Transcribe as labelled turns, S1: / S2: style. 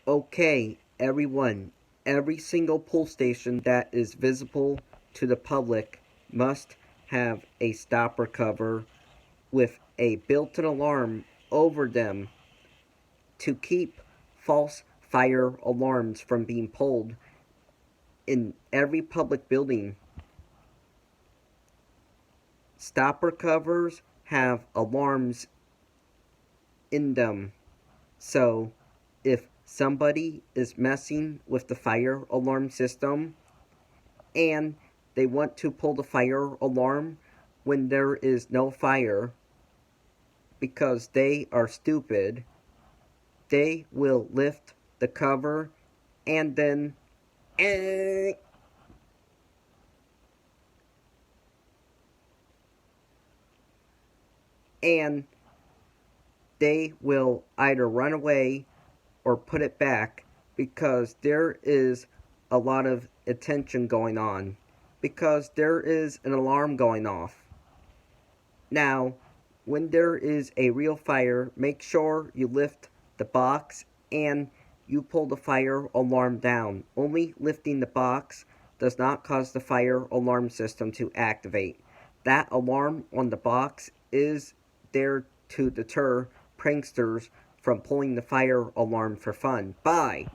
S1: Okay, everyone, every single pull station that is visible to the public must have a stopper cover with a built-in alarm over them to keep false fire alarms from being pulled in every public building. Stopper covers have alarms in them, so if somebody is messing with the fire alarm system and they want to pull the fire alarm when there is no fire because they are stupid, they will lift the cover and then and they will either run away or put it back because there is a lot of attention going on, because there is an alarm going off. Now, when there is a real fire, make sure you lift the box and you pull the fire alarm down. Only lifting the box does not cause the fire alarm system to activate. That alarm on the box is there to deter pranksters from pulling the fire alarm for fun. Bye!